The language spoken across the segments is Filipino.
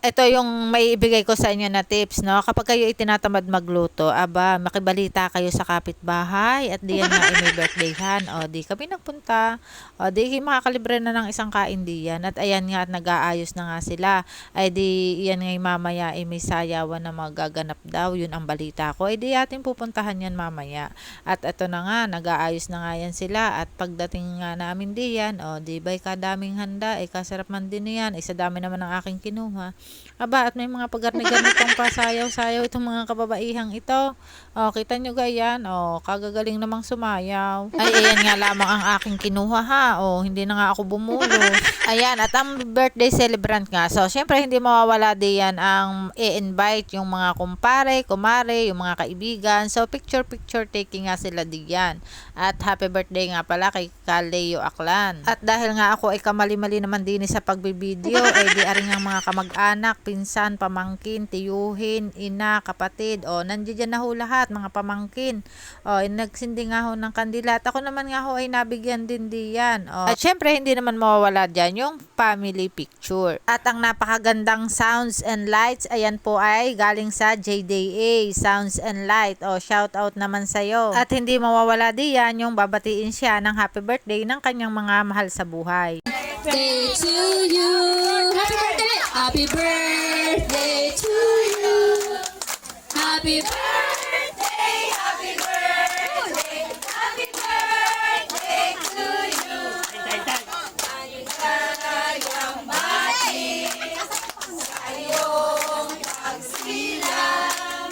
ito yung may ibigay ko sa inyo na tips, no? Kapag kayo itinatamad magluto, aba, makibalita kayo sa kapitbahay at diyan nga ay may birthdayhan. O, di kami nagpunta. O, di makakalibre na ng isang kain diyan. At ayan nga, at nag-aayos na nga sila. Ay di, yan nga mamaya ay may sayawan na magaganap daw. Yun ang balita ko. Ay di atin pupuntahan yan mamaya. At ito na nga, nag-aayos na nga yan sila. At pagdating nga namin diyan, o, di ba'y kadaming handa, ay kasarap man din yan. Ay sa dami naman ng aking kinuha. Aba, at may mga pagarni-ganitong pasayaw-sayaw itong mga kababaihang ito. O, kita nyo gayan. O, kagagaling namang sumayaw. Ay, ayan nga lamang ang aking kinuha ha. O, hindi na nga ako bumulos. Ayan, at ang birthday celebrant nga. So, syempre, hindi mawawala diyan ang i-invite yung mga kumpare, kumare, yung mga kaibigan. So, picture-picture taking nga sila diyan. At happy birthday nga pala kay Kaleo Aklan. At dahil nga ako ay kamali-mali naman din sa pagbibideo, ay di aring ang mga kamag-anak, pinsan, pamangkin, tiyuhin, ina, kapatid. O, nandiyan na ho lahat, mga pamangkin. O, nagsindi nga ho ng kandila. At ako naman nga ho ay nabigyan din diyan. O, at syempre, hindi naman mawawala dyan yung family picture. At ang napakagandang sounds and lights, ayan po ay galing sa JDA Sounds and Light. O, shout out naman sa'yo. At hindi mawawala diyan yung babatiin siya ng happy birthday ng kanyang mga mahal sa buhay. Day to you. Happy birthday. Happy birthday to you. Happy birthday. Happy birthday. Happy birthday to you. Maligayang bati sa iyong pagsilang.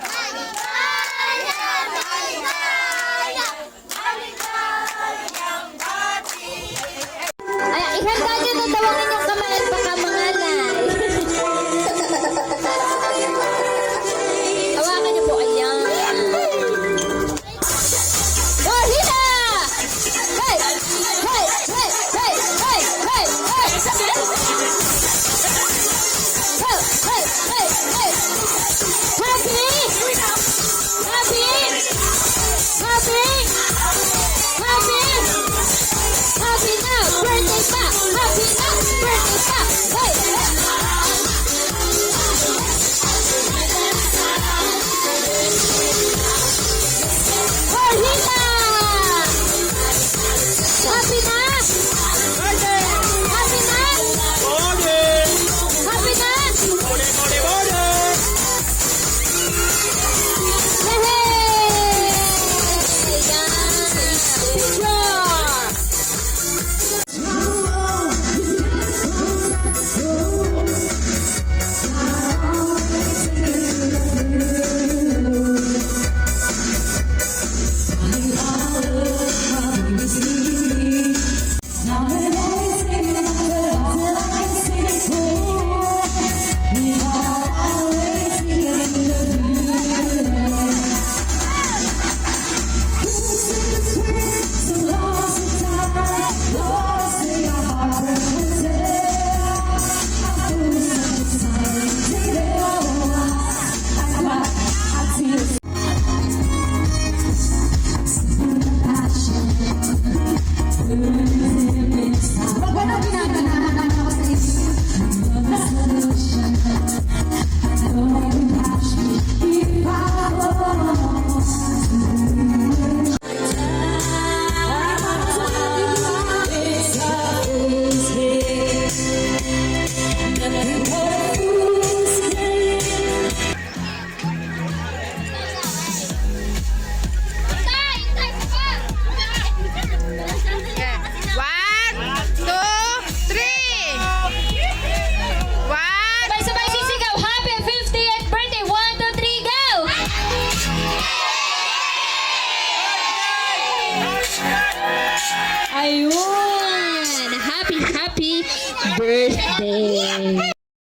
Maligayang, maligayang, maligayang bati. Ay, ihanda nyo na tawagin yung kamay at baka mangalay. Hawakan nyo po, ayan. Gorhina! Hey! Hey! Hey! Hey! Hey! Hey! Hey! Hey! Hey! Hey! Hey! Happy! Happy! Happy! Happy! Happy na! Birthday pa! Happy na! Birthday pa! Hey! Gorhina! Happy na! Happy na! Happy na! Hey! Picture! Sabay-sabay sisigaw. Happy 50th birthday. 1, 2, 3, go! Ayun! Happy birthday!